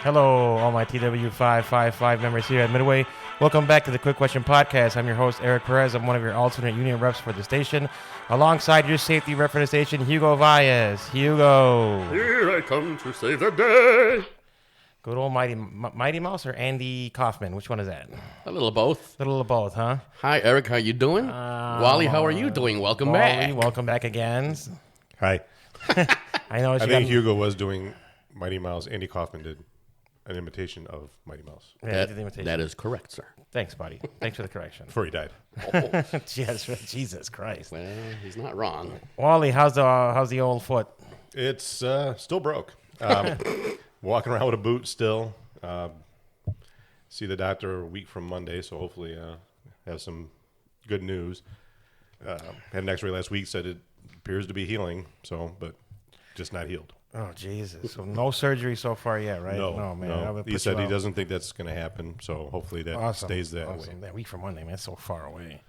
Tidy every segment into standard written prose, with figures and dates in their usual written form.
Hello, all my TW555 members here at Midway. Welcome back to the Quick Question Podcast. I'm your host, Eric Perez. I'm one of your alternate union reps for the station. Alongside your safety rep for the station, Hugo Valles. Hugo. Here I come to save the day. Good old Mighty Mouse or Andy Kaufman? Which one is that? A little of both. A little of both, huh? Hi, Eric. How you doing? Wally, how are you doing? Welcome back. Welcome back again. Hi. I know. I think Hugo was doing Mighty Mouse. Andy Kaufman did an imitation of Mighty Mouse. Yeah, that is correct, sir. Thanks, buddy. Thanks for the correction. Before he died. Oh. Yes, Jesus Christ. Well, he's not wrong. Wally, how's the old foot? It's still broke. Walking around with a boot still. See the doctor a week from Monday, so hopefully have some good news. Had an x-ray last week, said it appears to be healing, but just not healed. Oh, Jesus. So no surgery so far yet, right? No, man. no. He said he doesn't think that's going to happen, so hopefully that stays that way. That week from Monday, man, it's so far away.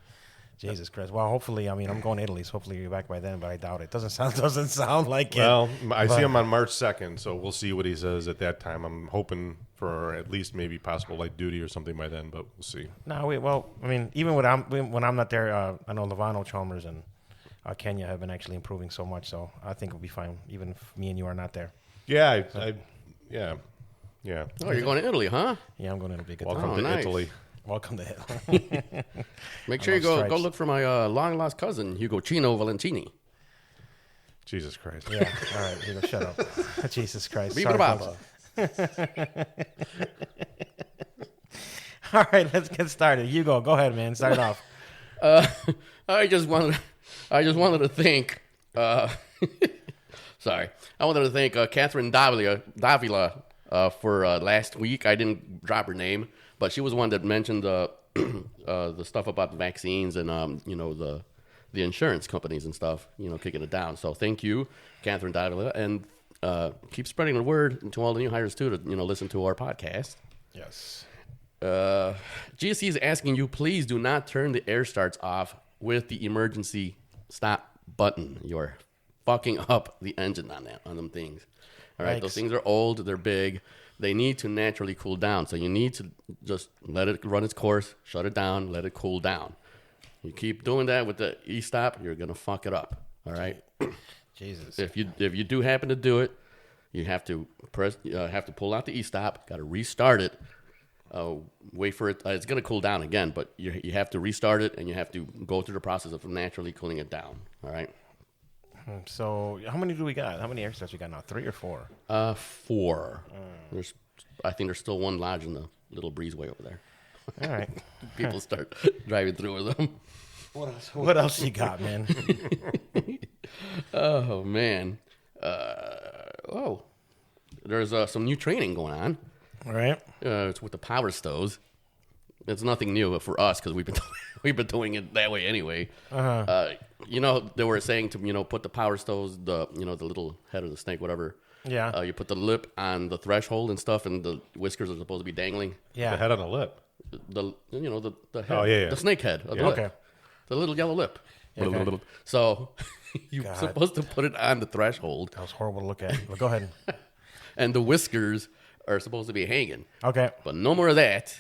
Jesus Christ. Well, hopefully, I'm going to Italy, so hopefully you're back by then, but I doubt it. Doesn't sound like it. Well, I see him on March 2nd, so we'll see what he says at that time. I'm hoping for at least maybe possible light duty or something by then, but we'll see. No, even when I'm not there, I know Levano Chalmers and Kenya have been actually improving so much, so I think we'll be fine, even if me and you are not there. Yeah, yeah. Oh, you're going to Italy, huh? Yeah, I'm going to Italy. Welcome to nice. Italy. Welcome to Italy. Make sure you go look for my long-lost cousin, Hugo Chino Valentini. Jesus Christ. Yeah, all right, Hugo, shut up. Jesus Christ. Viva Sorry, Baba. All right, let's get started. Hugo, go ahead, man. Start it off. I just wanted to thank. Sorry, I wanted to thank Catherine Davila for last week. I didn't drop her name, but she was one that mentioned the stuff about the vaccines and the insurance companies and stuff, kicking it down. So thank you, Catherine Davila, and keep spreading the word to all the new hires too to listen to our podcast. Yes. GSC is asking you, please do not turn the air starts off with the emergency stop button. You're fucking up the engine on them things. All right, Those things are old, they're big, they need to naturally cool down. So you need to just let it run its course, shut it down, let it cool down. You keep doing that with the e-stop, you're gonna fuck it up. All right. Jesus. If you do happen to do it, you have to pull out the e-stop, got to restart it. Wait for it. It's going to cool down again, but you have to restart it, and you have to go through the process of naturally cooling it down. All right. So how many do we got? How many air starts we got now? 3 or 4? 4. I think there's still one lodge in the little breezeway over there. All right. People start driving through with them. What else you got, man? Oh man. There's some new training going on. All right. It's with the power stoves. It's nothing new for us because we've been doing it that way anyway. They were saying to put the power stoves, the little head of the snake, whatever. Yeah. You put the lip on the threshold and stuff, and the whiskers are supposed to be dangling. Yeah. The head on the lip. The head. Oh, yeah. The snake head. Of the lip. Okay. The little yellow lip. Okay. So you're supposed to put it on the threshold. That was horrible to look at. But go ahead. And the whiskers are supposed to be hanging. Okay. But no more of that.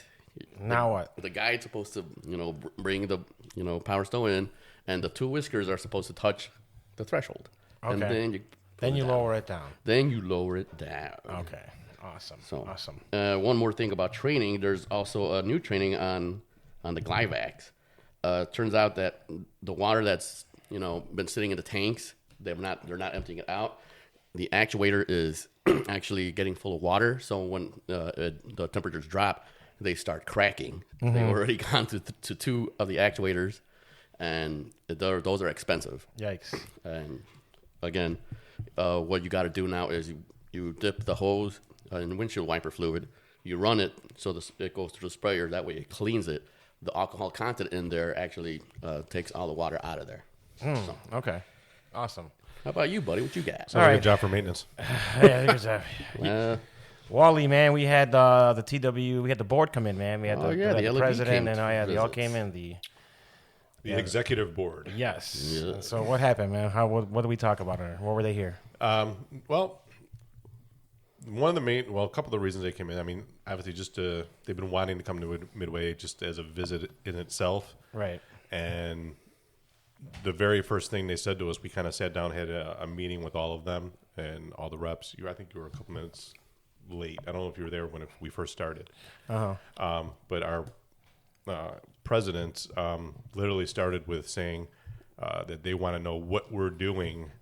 Now what? The guy's supposed to, bring the, power stove in, and the 2 whiskers are supposed to touch the threshold. Okay. And then you lower it down. Then you lower it down. Okay. Awesome. Awesome. One more thing about training. There's also a new training on the Glyvax. Turns out that the water that's been sitting in the tanks, they're not emptying it out. The actuator is actually getting full of water. So when the temperatures drop, they start cracking. Mm-hmm. They've already gone to 2 of the actuators, and those are expensive. Yikes. And again, what you got to do now is you dip the hose in windshield wiper fluid. You run it so it goes through the sprayer. That way it cleans it. The alcohol content in there actually takes all the water out of there. So. Okay. Awesome. How about you, buddy? What you got? Sounds like a job for maintenance. Yeah, there's a... Wally, man, we had the TW, we had the board come in, man. We had the president, and they all came in. The executive board. Yes. Yeah. So what happened, man? What did we talk about? What were they here? Well, one of the main, well, a couple of the reasons they came in. I mean, obviously, just they've been wanting to come to Midway just as a visit in itself, Right. and the very first thing they said to us, we kind of sat down, had a meeting with all of them and all the reps. I think you were a couple minutes late. I don't know if you were there when we first started. But our president literally started with saying that they want to know what we're doing.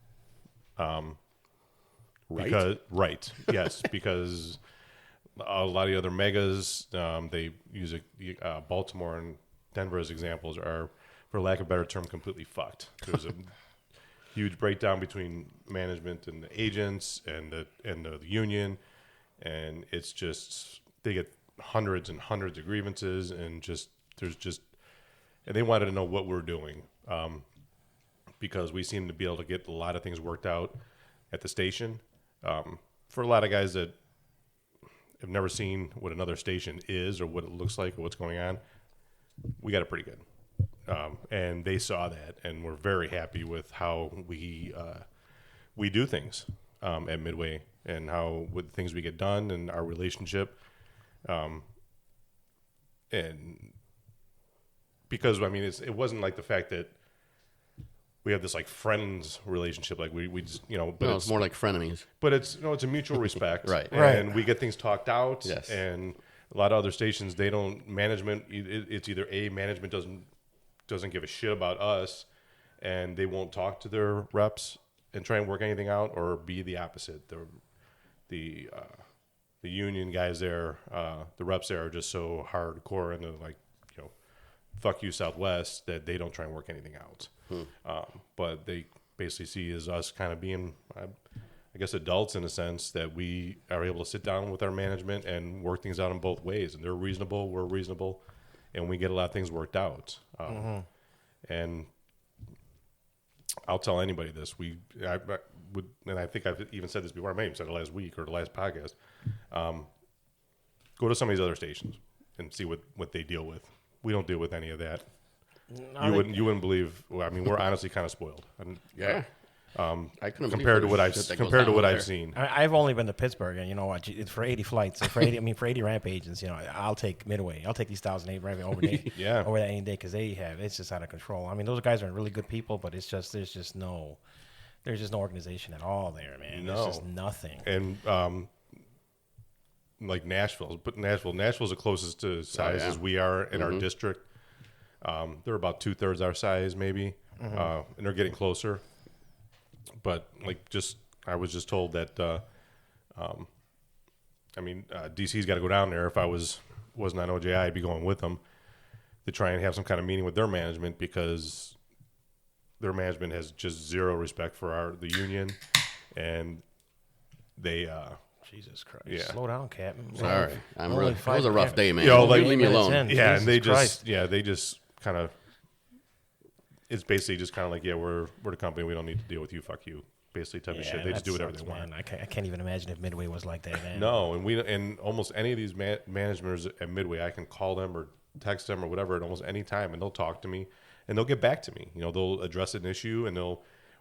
Yes, because a lot of the other megas, they use Baltimore and Denver as examples, are, for lack of a better term, completely fucked. There's a huge breakdown between management and the agents and the union, and it's just they get hundreds and hundreds of grievances, and and they wanted to know what we're doing, because we seem to be able to get a lot of things worked out at the station. For a lot of guys that have never seen what another station is or what it looks like or what's going on, we got it pretty good. And they saw that, and we're very happy with how we do things at Midway, and how with things we get done and our relationship. And because I mean, it wasn't like the fact that we have this like friends relationship, like we just, but no, it's more like frenemies. But it's it's a mutual respect, Right. And we get things talked out. Yes. And a lot of other stations, they don't management. It's either management doesn't give a shit about us, and they won't talk to their reps and try and work anything out, or B, the opposite. The union guys there, the reps there are just so hardcore and they're like, fuck you Southwest, that they don't try and work anything out. But they basically see as us kind of being, I guess, adults in a sense, that we are able to sit down with our management and work things out in both ways. And they're reasonable, we're reasonable, and we get a lot of things worked out. And I'll tell anybody this. I would, and I think I've even said this before. I may have even said it last week or the last podcast. Go to some of these other stations and see what they deal with. We don't deal with any of that. You wouldn't believe. Well, I mean, we're honestly kind of spoiled. Yeah. I couldn't compared to what I've seen. I've only been to Pittsburgh, and you know what? It's for 80 flights. For 80 ramp agents, I'll take Midway. I'll take these 1,008 ramp over day, over that any day, because it's just out of control. I mean, those guys are really good people, but it's just there's just no organization at all there, man. No. There's just nothing. And like Nashville's the closest to size as we are in our district. They're about 2/3 our size, maybe, and they're getting closer. But I was just told that, DC's got to go down there. If I wasn't on OJI, I'd be going with them to try and have some kind of meeting with their management, because their management has just zero respect for the union, and they. Jesus Christ! Yeah. Slow down, Captain. Sorry, it was a rough day, man. Leave me alone. Yeah, Jesus and they just kind of. It's basically just kind of like, we're the company. We don't need to deal with you. Fuck you. Basically, type of shit. They just do whatever they want. I can't even imagine if Midway was like that, man. No, and almost any of these managers at Midway, I can call them or text them or whatever at almost any time, and they'll talk to me, and they'll get back to me. They'll address an issue, and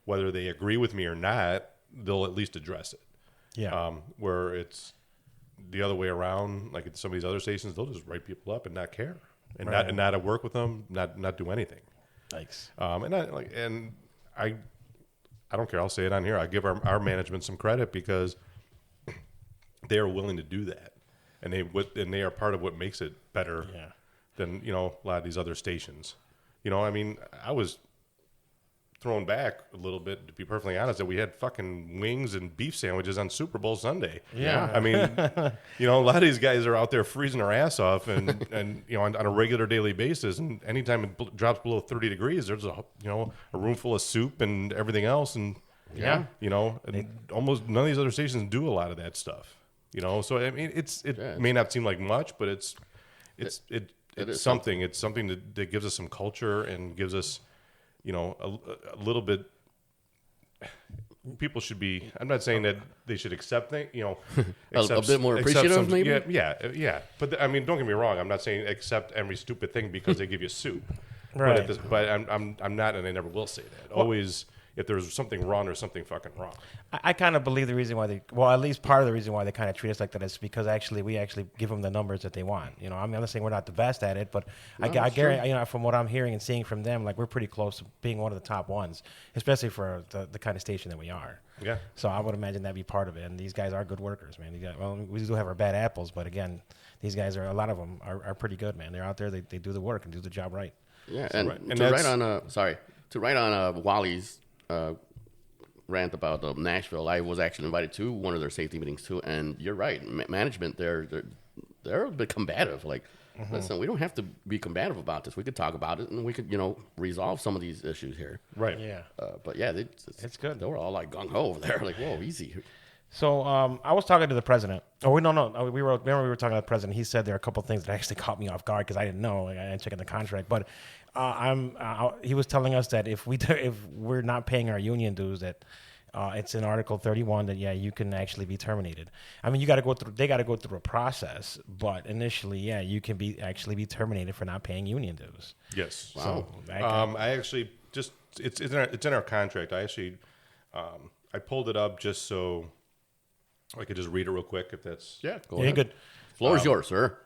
whether they agree with me or not, they'll at least address it. Yeah. Where it's the other way around, like at some of these other stations, they'll just write people up and not care, and not work with them, not do anything. Thanks. And I don't care. I'll say it on here. I give our management some credit, because they are willing to do that, and they are part of what makes it better than a lot of these other stations. I was thrown back a little bit, to be perfectly honest, that we had fucking wings and beef sandwiches on Super Bowl Sunday. Yeah. I mean, a lot of these guys are out there freezing their ass off and on a regular daily basis. And anytime it drops below 30 degrees, there's a room full of soup and everything else. And, almost none of these other stations do a lot of that stuff, So, I mean, it may not seem like much, but it's something. It's something that gives us some culture and gives us, a little bit. People should be. I'm not saying that they should accept things. A bit more appreciative, maybe. Yeah. But I mean, don't get me wrong. I'm not saying accept every stupid thing because they give you soup. Right. But I'm not, and I never will say that. Always, if there's something wrong or something fucking wrong. I kind of believe the reason why at least part of the reason why they kind of treat us like that is because we actually give them the numbers that they want. You know, I mean, I'm not saying we're not the best at it, but I guarantee, you know, from what I'm hearing and seeing from them, like we're pretty close to being one of the top ones, especially for the kind of station that we are. Yeah. So I would imagine that'd be part of it. And these guys are good workers, man. Well, we do have our bad apples, but again, these guys a lot of them are pretty good, man. They're out there, they do the work and do the job right. Yeah, So, and, right. And to write on Wally's rant about Nashville, I was actually invited to one of their safety meetings too, and you're right, management they're a bit combative. Like, listen, we don't have to be combative about this. We could talk about it, and we could resolve some of these issues here. Right. Yeah. But yeah, It's good. They were all like gung ho over there, like, whoa, easy. So I was talking to the president. Oh, we were talking to the president. He said there are a couple of things that actually caught me off guard because I didn't know. Like, I didn't check in the contract. But he was telling us that if we're not paying our union dues, that it's in Article 31 that you can actually be terminated. I mean, they got to go through a process, but initially, you can actually be terminated for not paying union dues. Yes. Wow. So, I actually it's in our contract. I actually I pulled it up just so I could just read it real quick if that's Go ahead. Good. Floor is yours, sir.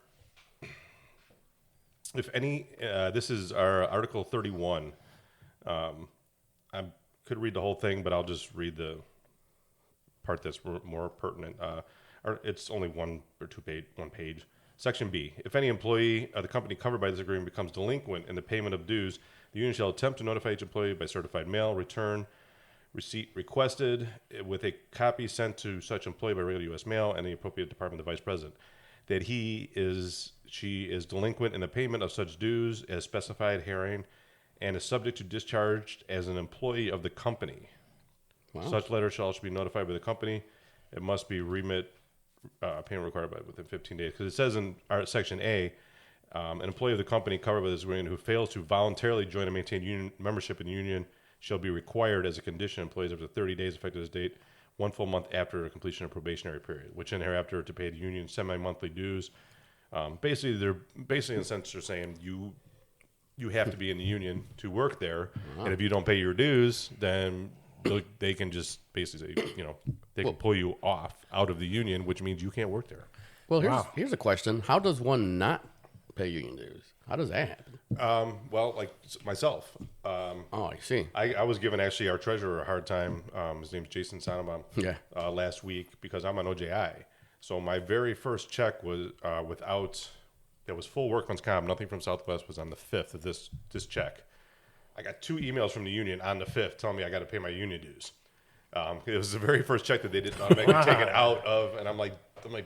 If any, this is our Article 31. I could read the whole thing, but I'll just read the part that's more pertinent. It's only one page. Section B. If any employee of the company covered by this agreement becomes delinquent in the payment of dues, the union shall attempt to notify each employee by certified mail, return receipt requested with a copy sent to such employee by regular U.S. mail and the appropriate department of the vice president that she is delinquent in the payment of such dues as specified herein and is subject to discharge as an employee of the company. Wow. Such letter shall be notified by the company. It must be remit payment required by within 15 days. Because it says in our Section A, an employee of the company covered by this agreement who fails to voluntarily join and maintain union membership in the union shall be required as a condition employees up to 30 days effective this date, 1 full month after the completion of probationary period, which in hereafter to pay the union semi-monthly dues. Basically, in a sense, they're saying you have to be in the union to work there, and if you don't pay your dues, then they can just basically, they can pull you out of the union, which means you can't work there. Well, here's a question: how does one not pay union dues? How does that happen? Well, like myself. I see. I was giving actually our treasurer a hard time. His name's Jason Sonnenbaum. Yeah. Last week because I'm on OJI. So my very first check was that was full workman's comp. Nothing from Southwest was on the 5th of this check. I got 2 emails from the union on the 5th telling me I got to pay my union dues. It was the very first check that they didn't automatically take it out of, and I'm like,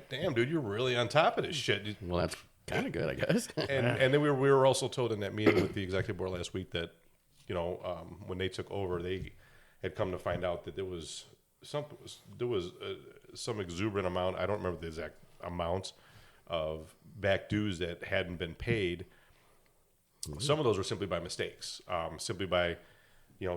damn, dude, you're really on top of this shit. Well, that's kind of good, I guess. and then we were also told in that meeting with the executive board last week that, when they took over, they had come to find out that there was some exuberant amount. I don't remember the exact amounts of back dues that hadn't been paid. Mm-hmm. Some of those were simply by mistakes, simply by,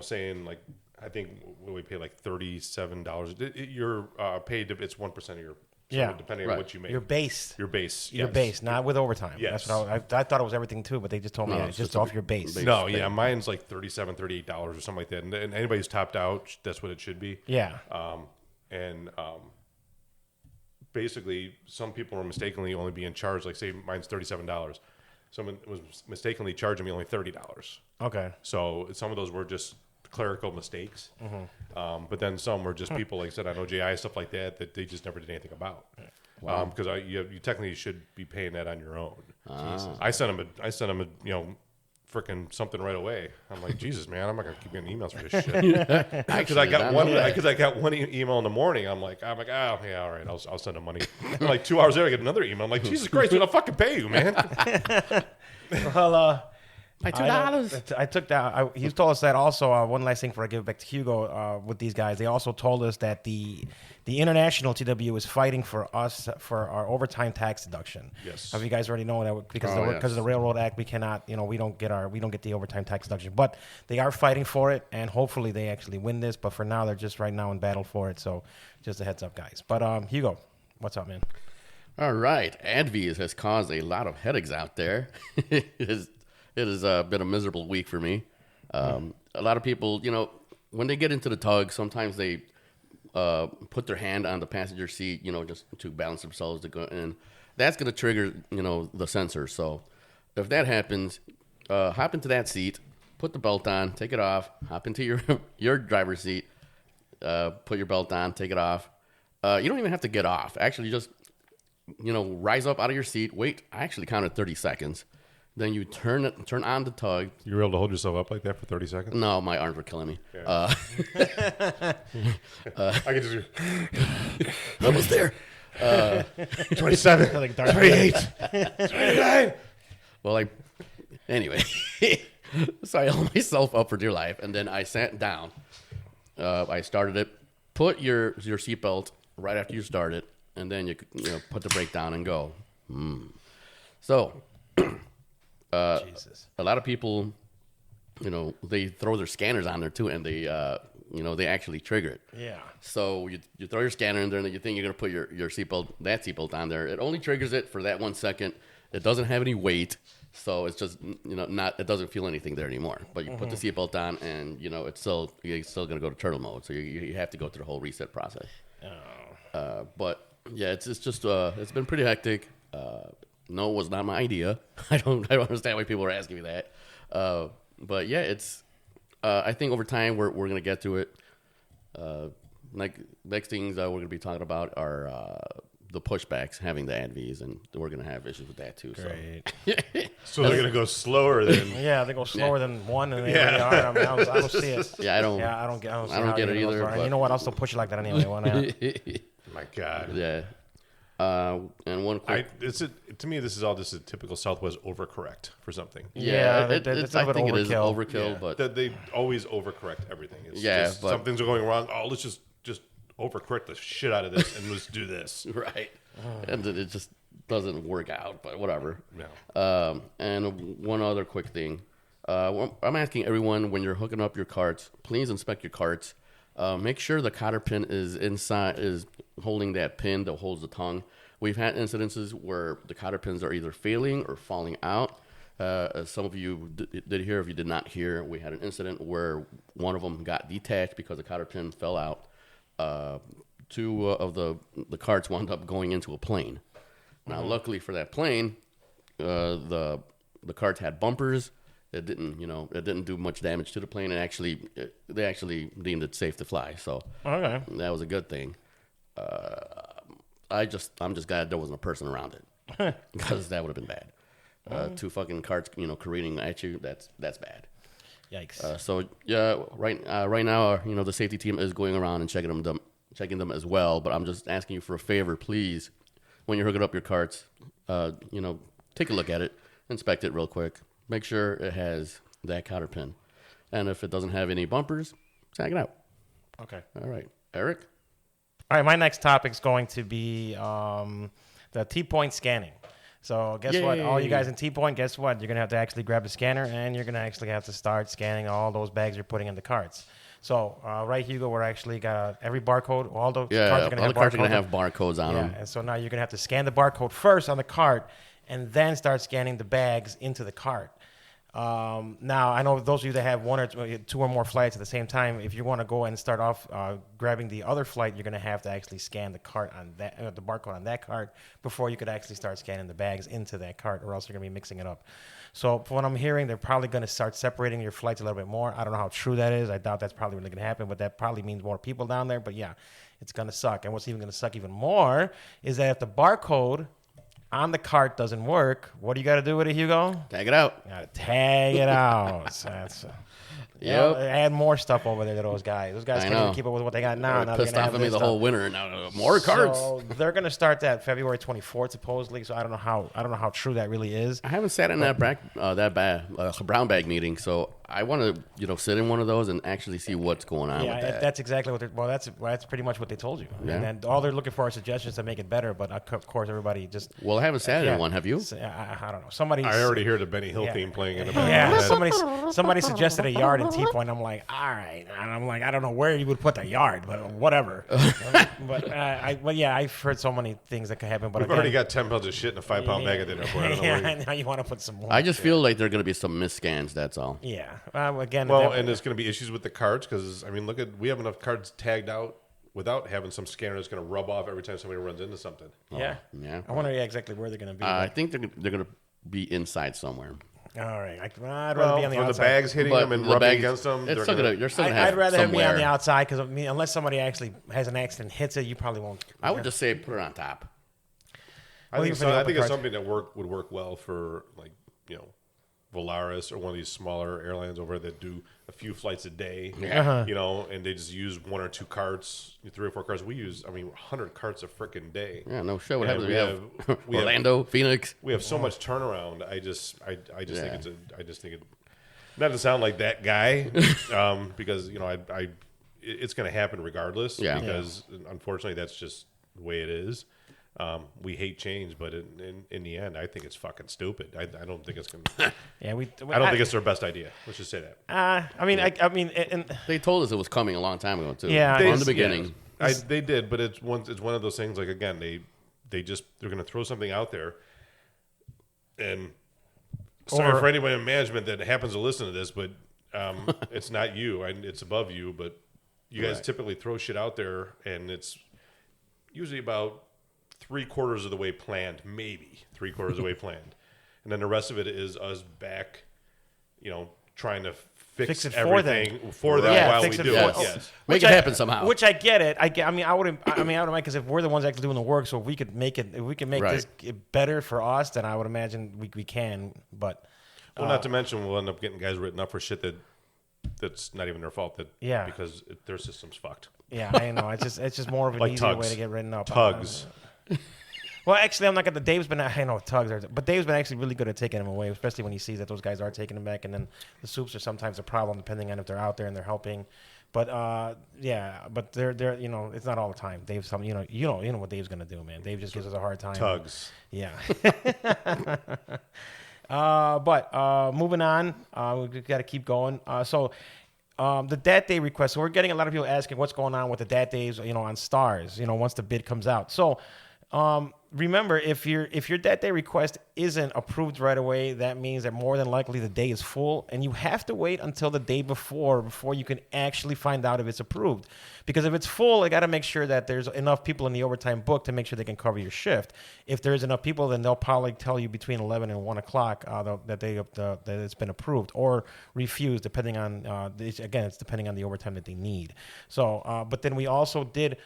saying like, I think we pay like $37. You're paid if it's 1% of your. Depending on what you make. Your base. Your base. Your base, not with overtime. Yes. That's what I thought it was everything too, but they just told me it's just off your base. No, yeah, mine's like $37, $38 or something like that. And anybody who's topped out, that's what it should be. Yeah. Basically, some people were mistakenly only being charged, like say mine's $37. Someone was mistakenly charging me only $30. Okay. So some of those were just clerical mistakes. Mm-hmm. But then some were just people, like I said, on OJI, stuff like that they just never did anything about. Wow. Because you technically should be paying that on your own. I sent them a freaking something right away. I'm like, Jesus, man, I'm not gonna keep getting emails for this shit. Because I got one email in the morning. I'm like, oh yeah, all right, I'll send them money. And like 2 hours later, I get another email. I'm like, Jesus Christ, dude, I'll fucking pay you, man. Well, my $2. I took that. He told us that also. One last thing before I give it back to Hugo with these guys. They also told us that the international TW is fighting for us for our overtime tax deduction. Yes. You guys already know that because of the Railroad Act, we cannot. We don't get the overtime tax deduction. But they are fighting for it, and hopefully they actually win this. But for now, they're just right now in battle for it. So just a heads up, guys. But Hugo, what's up, man? All right. Ad-veez has caused a lot of headaches out there. It has been a miserable week for me. A lot of people, when they get into the tug, sometimes they put their hand on the passenger seat, just to balance themselves to go in. That's going to trigger, the sensor. So if that happens, hop into that seat, put the belt on, take it off, hop into your driver's seat, put your belt on, take it off. You don't even have to get off. Actually, just, rise up out of your seat. Wait, I actually counted 30 seconds. Then you turn on the tug. You were able to hold yourself up like that for 30 seconds? No, my arms were killing me. Yeah. I could just Almost there. 27, Like Darth 28, 29. Well, anyway, so I held myself up for dear life, and then I sat down. I started it. Put your seatbelt right after you start it, and then you put the brake down and go. So, Jesus. a lot of people, they throw their scanners on there too, and they actually trigger it. Yeah. So you throw your scanner in there, and you think you're going to put your seatbelt on there. It only triggers it for that 1 second. It doesn't have any weight, so it's just it doesn't feel anything there anymore. But you put the seatbelt on, and you're still going to go to turtle mode. So you have to go through the whole reset process. Oh. But yeah, it's just it's been pretty hectic. No, it was not my idea. I don't understand why people are asking me that. But yeah, it's. I think over time we're going to get to it. Next things we're going to be talking about are the pushbacks, having the Ad-veez, and we're going to have issues with that too. Great. So they're going to go slower than... Yeah, they go slower than one, and they really are. I mean, I don't see it. Yeah, I don't get it either. But you know what? I'll still push it like that anyway. Why not? My God. Yeah. And one quick... to me, this is all just a typical Southwest overcorrect for something. Yeah, I think it is overkill, Yeah, but... that they always overcorrect everything. It's Yeah, just but- something's going wrong. Oh, let's just overcorrect the shit out of this and let's do this. Right. And it just doesn't work out, but whatever. No. And one other quick thing. I'm asking everyone, when you're hooking up your carts, please inspect your carts. Make sure the cotter pin is holding that pin that holds the tongue. We've had incidences where the cotter pins are either failing or falling out. As some of you did hear, if you did not hear, we had an incident where one of them got detached because the cotter pin fell out. Two of the carts wound up going into a plane. Now, luckily for that plane, the carts had bumpers. It didn't do much damage to the plane, and they actually deemed it safe to fly. So Okay. that was a good thing. I'm just glad there wasn't a person around it, because that would have been bad. Two fucking carts, careening at you. That's bad. Yikes. So yeah, right now, the safety team is going around and checking them as well. But I'm just asking you for a favor, please. When you're hooking up your carts, take a look at it, inspect it real quick, make sure it has that cotter pin, and if it doesn't have any bumpers, tag it out. Okay. All right, Eric. All right, my next topic is going to be the T-point scanning. So guess what? All you guys in T-point, guess what? You're going to have to actually grab the scanner, and you're going to actually have to start scanning all those bags you're putting in the carts. So right, Hugo, we're actually got every barcode. All the carts are going to have barcodes on them. And so now you're going to have to scan the barcode first on the cart, and then start scanning the bags into the cart. Now, I know those of you that have one or two or more flights at the same time, if you want to go and start off grabbing the other flight, you're going to have to actually scan the cart on that, the barcode on that cart before you could actually start scanning the bags into that cart, or else you're going to be mixing it up. So from what I'm hearing, they're probably going to start separating your flights a little bit more. I don't know how true that is. I doubt that's probably really going to happen, but that probably means more people down there. But yeah, it's going to suck. And what's even going to suck even more is that if the barcode on the cart doesn't work, what do you got to do with it, Hugo? Tag it out. You got to tag it out. That's add more stuff over there to those guys. Those guys can't even keep up with what they got now. They're pissed off at me the whole winter. Now more carts. So they're going to start that February 24th supposedly. So I don't know how true that really is. I haven't sat in that brown bag meeting, so I want to sit in one of those and actually see what's going on with that. That's exactly what that's pretty much what they told you. Yeah. And then all they're looking for are suggestions to make it better. But of course, everybody just I haven't sat in one. Have you? I don't know. I already hear the Benny Hill theme playing in the back. back. Yeah, somebody suggested a yard in T-Point. I'm like, all right. And I'm like, I don't know where you would put the yard, but whatever. But yeah, I've heard so many things that could happen. But We've already got 10 pounds of shit in a 5-pound bag at the airport. I don't know where now you want to put some more. I just feel like there are going to be some misscans. That's all. Yeah. Again. Well, and there's going to be issues with the cards because, I mean, we have enough cards tagged out without having some scanner that's going to rub off every time somebody runs into something. Yeah. Yeah. I wonder exactly where they're going to be. I think they're going to be inside somewhere. All right. I'd rather be on the outside. The bags hitting them and rubbing against them. They're still going to have I'd rather have me somewhere. on the outside because unless somebody actually has an accident, hits it, you probably won't. I would just say put it on top. I think even for the it's cards. something that would work well for, like, Volaris or one of these smaller airlines over that do a few flights a day, and they just use 1 or 2 carts, 3 or 4 carts. We use, 100 carts a freaking day. Yeah, no shit. What happens? We Orlando, Phoenix. We have so much turnaround. I just think it. Not to sound like that guy, because it's going to happen regardless. Yeah. Because unfortunately, that's just the way it is. We hate change, but in the end, I think it's fucking stupid. I don't think it's gonna. Yeah, I don't think it's their best idea. Let's just say that. They told us it was coming a long time ago too. Yeah, from the beginning. They did, but it's one of those things. Like, again, they're going to throw something out there, and sorry for anybody in management that happens to listen to this, but it's not you. It's above you, but you guys typically throw shit out there, and it's usually about 3/4 of the way planned, maybe 3/4 of the way planned, and then the rest of it is us back, trying to fix it for everything them. for them Yeah, while we fix it do for it. them. Yes. Make it happen somehow. Which I get it. I wouldn't mind because if we're the ones actually doing the work, so if we could make this better for us, then I would imagine we can. But Well, not to mention we'll end up getting guys written up for shit that's not even their fault. Because their system's fucked. yeah, I know. It's just more of an Like easier tugs. way to get written up. Tugs. Well, actually, I'm not gonna. Dave's been. I know tugs are, but Dave's been actually really good at taking them away, especially when he sees that those guys are taking them back, and then the soups are sometimes a problem depending on if they're out there and they're helping. But but they're it's not all the time. Dave's you know what Dave's gonna do, man. Dave just gives us a hard time. Tugs. Yeah. But moving on, we got to keep going. So the DAT day request. So we're getting a lot of people asking what's going on with the DAT days, on Stars, once the bid comes out. So remember, if your DAT day request isn't approved right away, that means that more than likely the day is full, and you have to wait until the day before you can actually find out if it's approved. Because if it's full, I got to make sure that there's enough people in the overtime book to make sure they can cover your shift. If there's enough people, then they'll probably tell you between 11 and 1 o'clock that it's been approved or refused, depending on it's depending on the overtime that they need. So, but then we also did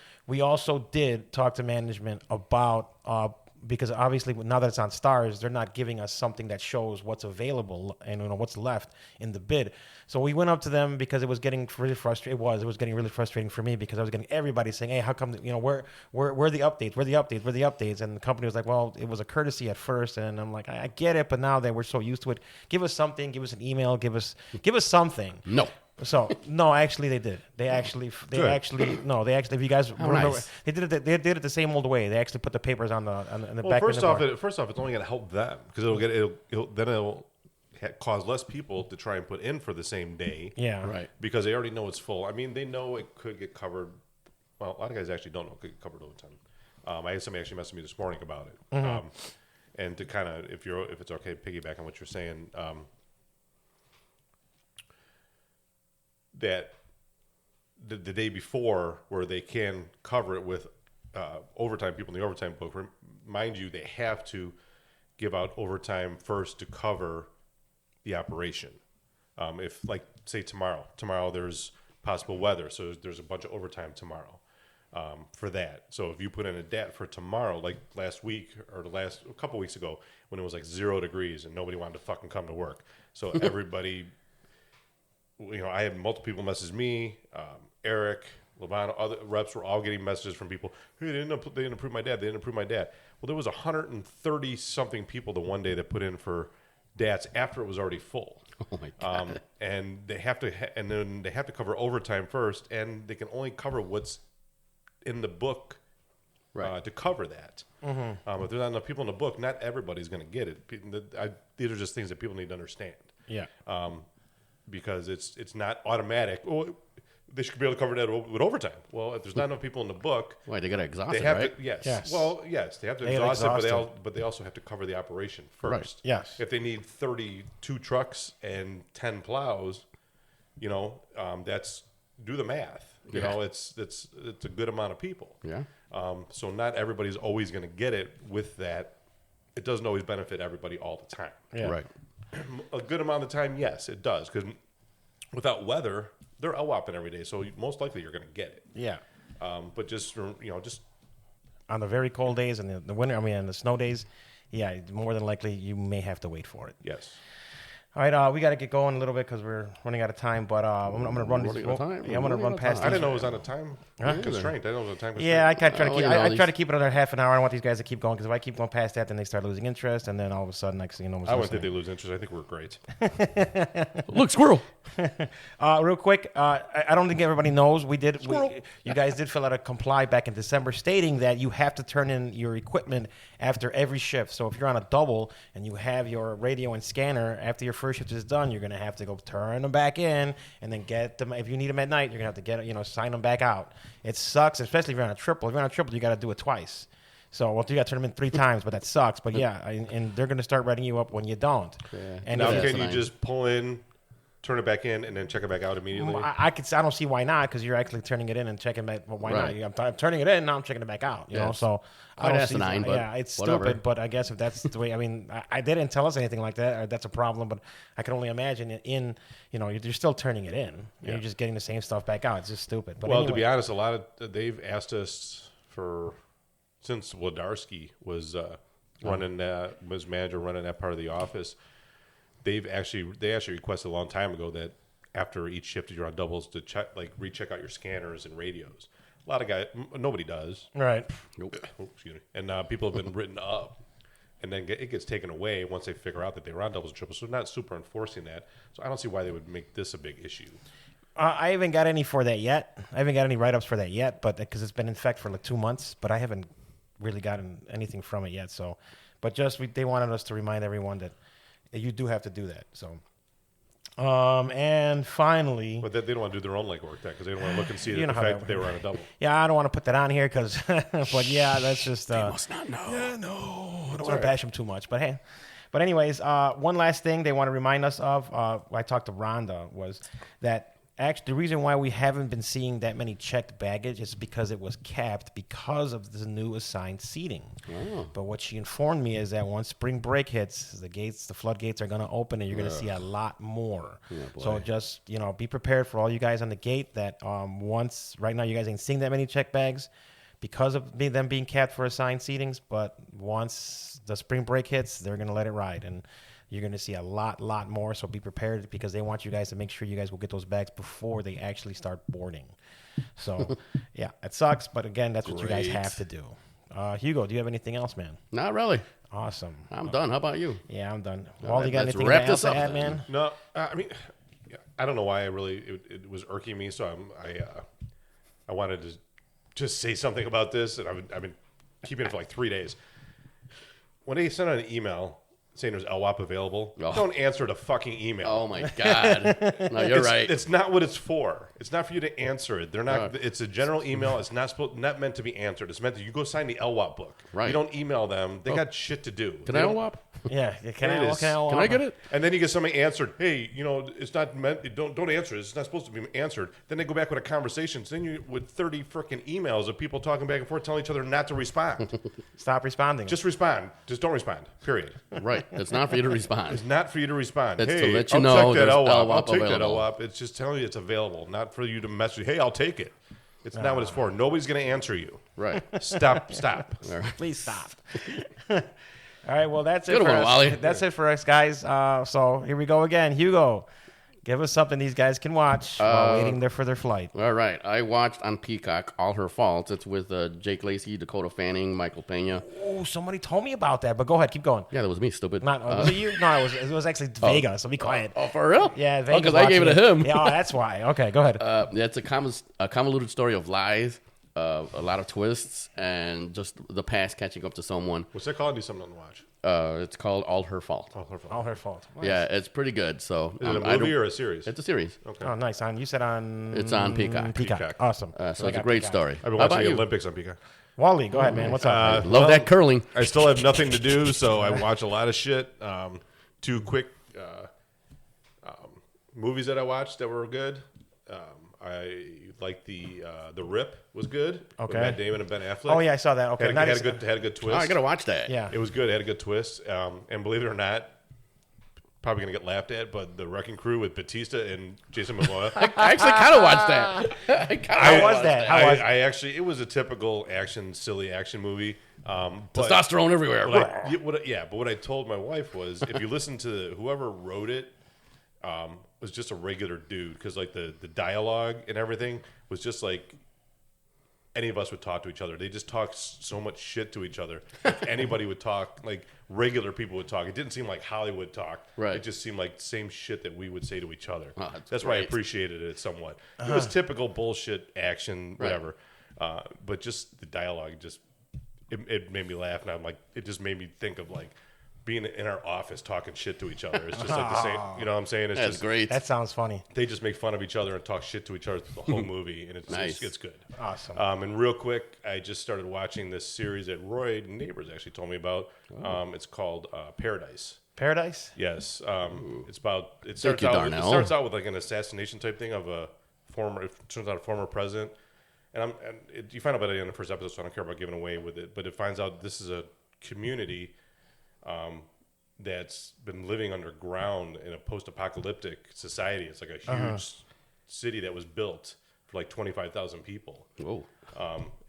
talk to management about. Because obviously now that it's on Stars, they're not giving us something that shows what's available and what's left in the bid. So we went up to them because it was getting really frustrating. It was getting really frustrating for me because I was getting everybody saying, "Hey, how come where are the updates? Where are the updates? Where are the updates?" And the company was like, "Well, it was a courtesy at first." And I'm like, "I get it, but now that we're so used to it, give us something. Give us an email. Give us something." No. So no, actually they did. They actually, if you guys remember, nice. they did it the same old way. They actually put the papers on the back. First off, it's only going to help them because it'll cause less people to try and put in for the same day. Yeah, Right. Because they already know it's full. I mean, they know it could get covered. Well, a lot of guys actually don't know it could get covered overtime. I had somebody actually message me this morning about it. Mm-hmm. And to kind of, if it's okay, piggyback on what you're saying. That the day before, where they can cover it with overtime people in the overtime book, mind you, they have to give out overtime first to cover the operation. If, like, say tomorrow there's possible weather, so there's a bunch of overtime tomorrow for that. So if you put in a DAT for tomorrow, like last week or a couple weeks ago, when it was like 0 degrees and nobody wanted to fucking come to work, so everybody. I had multiple people message me, Eric, Levano, other reps were all getting messages from people. Hey, they didn't approve my dad. They didn't approve my dad. Well, there was 130 something people the one day that put in for DATs after it was already full. Oh my God. And they have to, and then they have to cover overtime first, and they can only cover what's in the book to cover that. Mm-hmm. If there's not enough people in the book, not everybody's going to get it. These are just things that people need to understand. Yeah. because it's not automatic. Oh, they should be able to cover that with overtime. Well, if there's not enough people in the book, Why, they got to exhaust they it, have right? to. Yes. Yes. Well, yes, they have to They gotta exhaust it, exhaust but they also have to cover the operation first. Right. Yes. If they need 32 trucks and 10 plows, that's do the math. You know, it's a good amount of people. Yeah. So not everybody's always going to get it with that. It doesn't always benefit everybody all the time. Yeah. Right. A good amount of the time, yes, it does. Because without weather, they're LWAPing every day. So most likely you're going to get it. Yeah. But just On the very cold days and the winter, and the snow days, yeah, more than likely you may have to wait for it. yes. All right, we got to get going a little bit because we're running out of time. But I'm going to run these. Running out of time? Yeah, I'm going to Running run out of past time. I these. didn't know it was on a time constraint. I didn't know it was on a time constraint. Yeah, I try to keep. you know, I try to keep it under half an hour. I don't want these guys to keep going because if I keep going past that, then they start losing interest, and then all of a sudden, next thing you know, I wouldn't think they lose interest. I think we're great. Look, squirrel. Real quick, I don't think everybody knows. You guys did fill out a comply back in December stating that you have to turn in your equipment after every shift. So if you're on a double and you have your radio and scanner after your first shift is done, you're going to have to go turn them back in and then get them. If you need them at night, you're going to have to sign them back out. It sucks, especially if you're on a triple. If you're on a triple, you got to do it twice. So you got to turn them in 3 times, but that sucks. But yeah, and they're going to start writing you up when you don't. Yeah. And Now, if- can you just pull in, turn it back in, and then check it back out immediately? I don't see why not because you're actually turning it in and checking back. Well, why Right. not? I'm turning it in now. I'm checking it back out. You know, Yes. so I Quite don't asinine, but yeah, it's whatever. stupid. But I guess if that's the way, I they didn't tell us anything like that. Or that's a problem. But I can only imagine you're still turning it in. And you're just getting the same stuff back out. It's just stupid. But Well, anyway. to be honest, they've asked us since Wlodarski was was manager running that part of the office. They actually requested a long time ago that after each shift you're on doubles to recheck out your scanners and radios. A lot of guys, nobody does. Right. Nope. Oh, excuse me. And people have been written up, and then it gets taken away once they figure out that they were on doubles and triples. So they're not super enforcing that. So I don't see why they would make this a big issue. I haven't got any for that yet. I haven't got any write-ups for that yet, but because it's been in effect for like 2 months, but I haven't really gotten anything from it yet. So, but they wanted us to remind everyone that you do have to do that. So, and finally, But they don't want to do their own legwork because they don't want to look and see You the know how fact that that they were on a double. yeah, I don't want to put that on here because, but yeah, that's just. Must not know. Yeah, no, I don't want to bash them too much, but hey. But anyways, one last thing they want to remind us of, I talked to Rhonda, was that actually the reason why we haven't been seeing that many checked baggage is because it was capped because of the new assigned seating. Oh. But what she informed me is that once spring break hits, the floodgates are going to open, and you're going to see a lot more. So just be prepared for all you guys on the gate that right now you guys ain't seeing that many check bags because of them being capped for assigned seatings. But once the spring break hits, they're going to let it ride, and you're going to see a lot more. So be prepared because they want you guys to make sure you guys will get those bags before they actually start boarding. So, yeah, it sucks. But again, that's what you guys Great. have to do. Hugo, do you have anything else, man? Not really. Awesome. I'm done. How about you? Yeah, I'm done. All Wally, right, got let's anything wrap else this to up add, then. man? No, I don't know why it was irking me. So I wanted to just say something about this, and I've been keeping it for like 3 days. When they send out an email saying there's LWAP available, don't answer the fucking email. Oh my God. No, you're right. It's not what it's for. It's not for you to answer it. They're not. It's a general email. It's not meant to be answered. It's meant to you go sign the LWAP book. Right. You don't email them. They got shit to do. Can They I don't- LWAP? Yeah. Can Can I get it? And then you get somebody answered. Hey, it's not meant. Don't answer it. It's not supposed to be answered. Then they go back with a conversation. So then you with 30 freaking emails of people talking back and forth, telling each other not to respond. Stop responding. Just respond. Just don't respond. Period. Right. It's not for you to respond. It's not for you to respond. It's to Hey, let you I'll know check that there's LWAP. I'll LWAP take that available. LWAP. It's just telling you it's available, not for you to message. Hey, I'll take it. It's not what it's for. Nobody's going to answer you. Right. Stop. All right. Please stop. All right, well, that's it Good for one, us. Wally. That's it for us, guys. So here we go again. Hugo, give us something these guys can watch while waiting there for their flight. All right. I watched on Peacock All Her Faults. It's with Jake Lacey, Dakota Fanning, Michael Pena. Oh, somebody told me about that, but go ahead. Keep going. Yeah, that was me, stupid. Was it you? No, it was actually Vega, so be quiet. Oh, for real? Yeah, Vega's because I gave it to watching him. Yeah, that's why. Okay, go ahead. Yeah, it's a convoluted story of lies. a lot of twists, and just the past catching up to someone. What's that called? Do something to watch. It's called All Her Fault. All her fault. Nice. Yeah, it's pretty good. So Is it a movie or a series? It's a series. Okay. Oh, nice. You said on... It's on Peacock. Peacock. Awesome. So it's a great story. I've been How watching about the you? Olympics on Peacock. Wally, go ahead, man. What's up? Love that curling. I still have nothing to do, so I watch a lot of shit. Two quick movies that I watched that were good. I like the Rip was good. Okay. With Matt Damon and Ben Affleck. Oh yeah, I saw that. Okay, Had a good twist. Oh, I gotta watch that. Yeah. It was good. It had a good twist. And believe it or not, probably gonna get laughed at, but the Wrecking Crew with Batista and Jason Momoa. I actually kind of watched that. How was that? I actually, it was a typical silly action movie. But Testosterone everywhere. but what I told my wife was, if you listen to whoever wrote it, was just a regular dude, because like the dialogue and everything was just like any of us would talk to each other. They just talk so much shit to each other. Like anybody would talk, like regular people would talk. It didn't seem like Hollywood talk. Right. It just seemed like the same shit that we would say to each other. Oh, that's why I great. appreciated it somewhat. It was typical bullshit action, whatever. But just the dialogue, it made me laugh, and I'm like, it just made me think of like being in our office talking shit to each other. It's just like the same, you know what I'm saying? It's That's just great. That sounds funny. they just make fun of each other and talk shit to each other through the whole movie, and Nice. it's good. Awesome. And real quick, I just started watching this series that Roy Neighbors actually told me about. It's called Paradise. Paradise? Yes, it's about. It Thank starts you, out. It Darnell. starts out with like an assassination type thing of a former. It turns out a former president, you find out about it in the first episode, so I don't care about giving away with it. But it finds out this is a community that's been living underground in a post-apocalyptic society. It's like a huge city that was built for like 25,000 people. Whoa.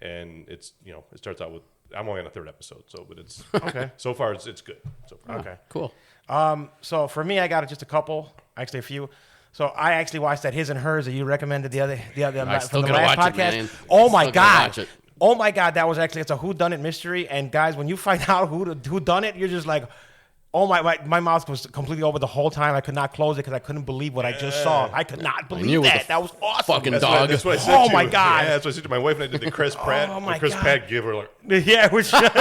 And it's it starts out with. I'm only on the third episode, but it's Okay. so far it's good. So far. Okay. Cool. So for me, I got just a couple, actually a few. So I actually watched that His and Hers that you recommended the other I still from the gotta last watch it, podcast. man. Oh my Still gotta watch god! it. Oh my god! That was actually it's a whodunit mystery. And guys, when you find out who done it, you're just like, oh my mouth was completely open the whole time. I could not close it because I couldn't believe what I just saw. I could not knew believe it was that. a That was awesome. fucking That's dog. That's what I said Oh to my you. God. Yeah, that's what I said to my wife, and I did the Chris Pratt. Oh my the Chris God. Pratt give her like, Yeah, it was just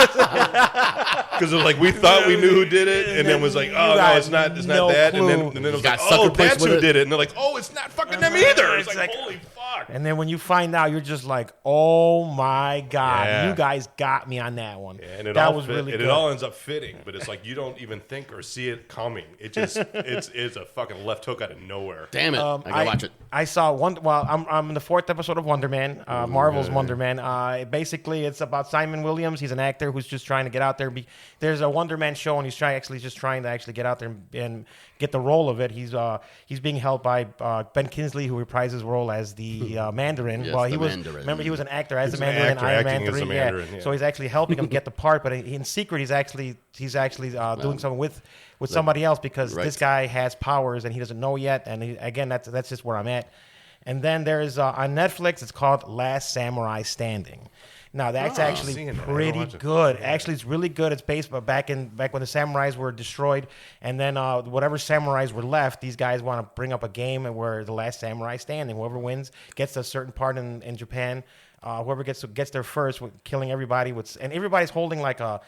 because like we thought we knew who did it, and then was like, oh no, got it's not no that, and clue. then it was got like, sucker oh, punched that's with who it. did it, and they're like, oh, it's not fucking them either. It's It's like, like- holy fuck. And then when you find out, you're just like, oh my god, Yeah. you guys got me on that one. And it that all was fit, really and good. it all ends up fitting, but it's like you don't even think or see it coming. It just it's a fucking left hook out of nowhere. Damn it. I gotta watch it. I saw one. Well, I'm in the 4th episode of Wonder Man, Marvel's Wonder Man. Basically, it's about Simon Williams. He's an actor who's just trying to get out there. There's a Wonder Man show, and he's trying to get out there and get the role of it. He's being helped by Ben Kingsley, who reprised his role as the Mandarin. Yes, well, the he was. Mandarin. Remember, he was an actor as He's the an Mandarin. actor Iron Man acting as 3. the Mandarin, yeah. So he's actually helping him get the part, but in secret, he's actually doing something with somebody else because Right. this guy has powers and he doesn't know yet. And again, that's just where I'm at. And then there's on Netflix, it's called Last Samurai Standing. Now that's actually seen that. I don't pretty watch it. good. Actually, it's really good. It's based back when the samurais were destroyed, and then whatever samurais were left, these guys want to bring up a game where the last samurai standing. Whoever wins gets a certain part in Japan. Whoever gets there first, with killing everybody, and everybody's holding like a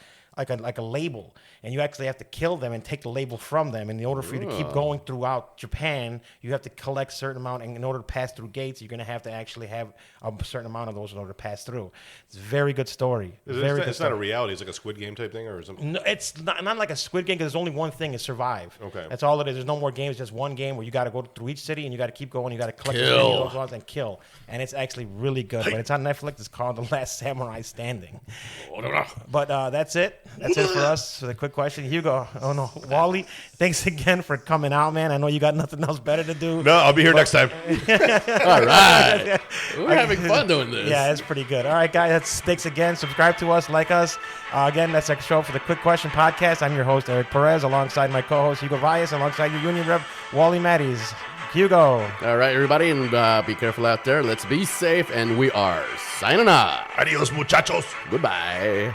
label, and you actually have to kill them and take the label from them. And in order for you to keep going throughout Japan, you have to collect a certain amount. And in order to pass through gates, you're going to have to actually have a certain amount of those in order to pass through. It's a very good story. It's not a reality. It's like a Squid Game type thing, or something. No, it's not like a Squid Game because there's only one thing: is survive. Okay. That's all it is. There's no more games. Just one game where you got to go through each city and you got to keep going. You got to collect as many of those ones and kill. And it's actually really good. But it's on Netflix. It's called The Last Samurai Standing. But that's it. That's it for us. For the quick question, Hugo. Oh no, Wally. Thanks again for coming out, man. I know you got nothing else better to do. No, I'll be here next time. All right. We're having fun doing this. Yeah, it's pretty good. All right, guys. Thanks again. Subscribe to us, like us. Again, that's our show for the Quick Question Podcast. I'm your host, Eric Perez, alongside my co-host, Hugo Valles, and alongside your union rep, Wally Matties. Hugo. All right, everybody, and be careful out there. Let's be safe, and we are signing off. Adios, muchachos. Goodbye.